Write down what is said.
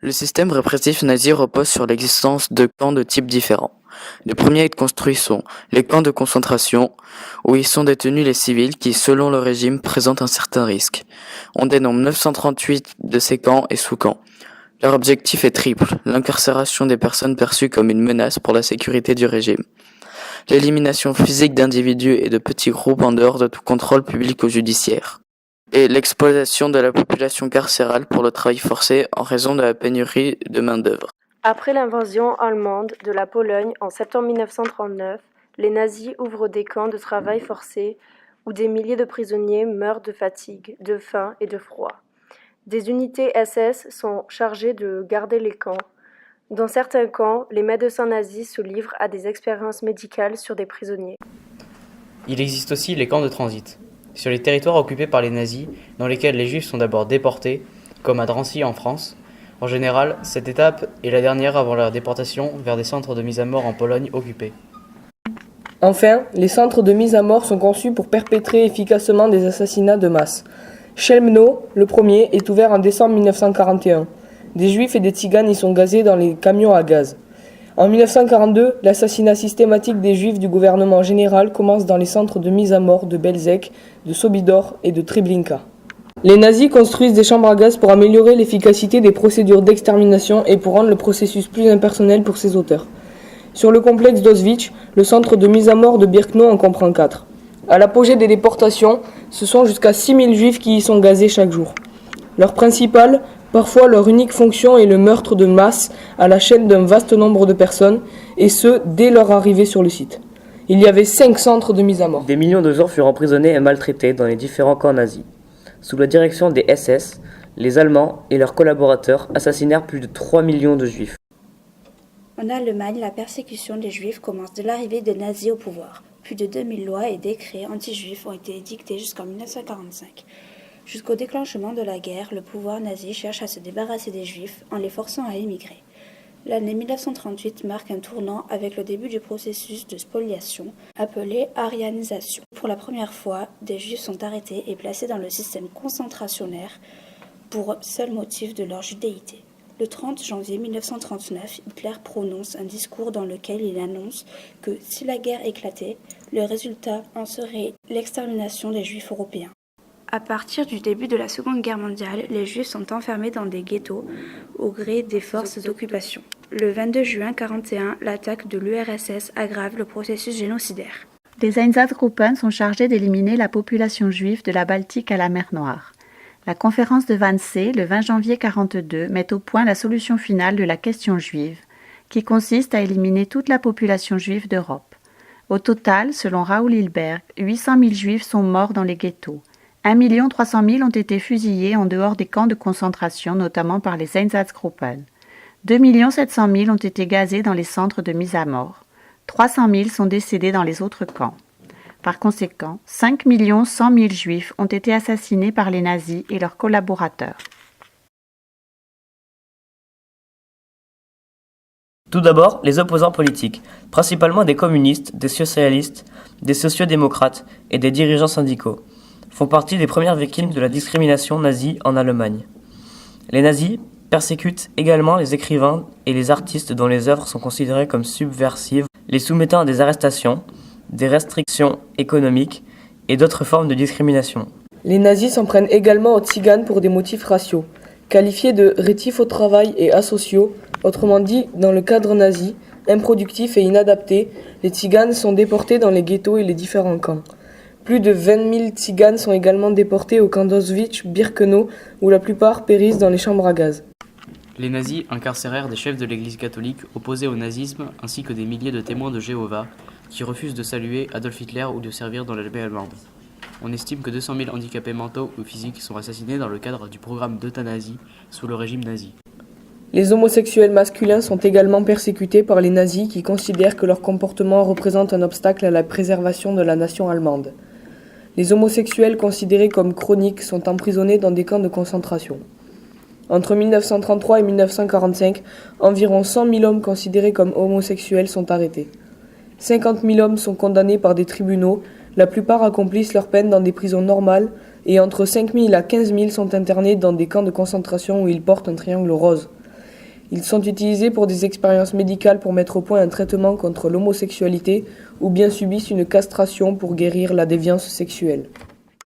Le système répressif nazi repose sur l'existence de camps de types différents. Les premiers à être construits sont les camps de concentration, où y sont détenus les civils qui, selon le régime, présentent un certain risque. On dénombre 938 de ces camps et sous-camps. Leur objectif est triple, l'incarcération des personnes perçues comme une menace pour la sécurité du régime, l'élimination physique d'individus et de petits groupes en dehors de tout contrôle public ou judiciaire, et l'exploitation de la population carcérale pour le travail forcé en raison de la pénurie de main-d'œuvre. Après l'invasion allemande de la Pologne en septembre 1939, les nazis ouvrent des camps de travail forcé où des milliers de prisonniers meurent de fatigue, de faim et de froid. Des unités SS sont chargées de garder les camps. Dans certains camps, les médecins nazis se livrent à des expériences médicales sur des prisonniers. Il existe aussi les camps de transit. Sur les territoires occupés par les nazis, dans lesquels les juifs sont d'abord déportés, comme à Drancy en France, en général, cette étape est la dernière avant leur déportation vers des centres de mise à mort en Pologne occupés. Enfin, les centres de mise à mort sont conçus pour perpétrer efficacement des assassinats de masse. Chelmno, le premier, est ouvert en décembre 1941. Des juifs et des tziganes y sont gazés dans les camions à gaz. En 1942, l'assassinat systématique des juifs du gouvernement général commence dans les centres de mise à mort de Belzec, de Sobibor et de Treblinka. Les nazis construisent des chambres à gaz pour améliorer l'efficacité des procédures d'extermination et pour rendre le processus plus impersonnel pour ses auteurs. Sur le complexe d'Auschwitz, le centre de mise à mort de Birkenau en comprend 4. À l'apogée des déportations, ce sont jusqu'à 6000 juifs qui y sont gazés chaque jour. Leur principale, parfois leur unique fonction est le meurtre de masse à la chaîne d'un vaste nombre de personnes, et ce, dès leur arrivée sur le site. Il y avait 5 centres de mise à mort. Des millions de gens furent emprisonnés et maltraités dans les différents camps nazis. Sous la direction des SS, les Allemands et leurs collaborateurs assassinèrent plus de 3 millions de juifs. En Allemagne, la persécution des juifs commence dès l'arrivée des nazis au pouvoir. Plus de 2000 lois et décrets anti-juifs ont été édictés jusqu'en 1945. Jusqu'au déclenchement de la guerre, le pouvoir nazi cherche à se débarrasser des juifs en les forçant à émigrer. L'année 1938 marque un tournant avec le début du processus de spoliation, appelé arianisation. Pour la première fois, des juifs sont arrêtés et placés dans le système concentrationnaire pour seul motif de leur judéité. Le 30 janvier 1939, Hitler prononce un discours dans lequel il annonce que si la guerre éclatait, le résultat en serait l'extermination des juifs européens. À partir du début de la Seconde Guerre mondiale, les Juifs sont enfermés dans des ghettos au gré des forces d'occupation. Le 22 juin 1941, l'attaque de l'URSS aggrave le processus génocidaire. Les Einsatzgruppen sont chargés d'éliminer la population juive de la Baltique à la mer Noire. La conférence de Wannsee, le 20 janvier 1942, met au point la solution finale de la question juive, qui consiste à éliminer toute la population juive d'Europe. Au total, selon Raoul Hilberg, 800 000 Juifs sont morts dans les ghettos. 1 300 000 ont été fusillés en dehors des camps de concentration, notamment par les Einsatzgruppen. 2 700 000 ont été gazés dans les centres de mise à mort. 300 000 sont décédés dans les autres camps. Par conséquent, 5 100 000 Juifs ont été assassinés par les nazis et leurs collaborateurs. Tout d'abord, les opposants politiques, principalement des communistes, des socialistes, des sociodémocrates et des dirigeants syndicaux, font partie des premières victimes de la discrimination nazie en Allemagne. Les nazis persécutent également les écrivains et les artistes dont les œuvres sont considérées comme subversives, les soumettant à des arrestations, des restrictions économiques et d'autres formes de discrimination. Les nazis s'en prennent également aux tziganes pour des motifs raciaux. Qualifiés de rétifs au travail et asociaux, autrement dit, dans le cadre nazi, improductifs et inadaptés, les tziganes sont déportés dans les ghettos et les différents camps. Plus de 20 000 tziganes sont également déportés au camp d'Auschwitz, Birkenau, où la plupart périssent dans les chambres à gaz. Les nazis incarcérèrent des chefs de l'Église catholique opposés au nazisme ainsi que des milliers de témoins de Jéhovah qui refusent de saluer Adolf Hitler ou de servir dans l'armée allemande. On estime que 200 000 handicapés mentaux ou physiques sont assassinés dans le cadre du programme d'euthanasie sous le régime nazi. Les homosexuels masculins sont également persécutés par les nazis qui considèrent que leur comportement représente un obstacle à la préservation de la nation allemande. Les homosexuels considérés comme chroniques sont emprisonnés dans des camps de concentration. Entre 1933 et 1945, environ 100 000 hommes considérés comme homosexuels sont arrêtés. 50 000 hommes sont condamnés par des tribunaux, la plupart accomplissent leur peine dans des prisons normales et entre 5 000 à 15 000 sont internés dans des camps de concentration où ils portent un triangle rose. Ils sont utilisés pour des expériences médicales pour mettre au point un traitement contre l'homosexualité ou bien subissent une castration pour guérir la déviance sexuelle.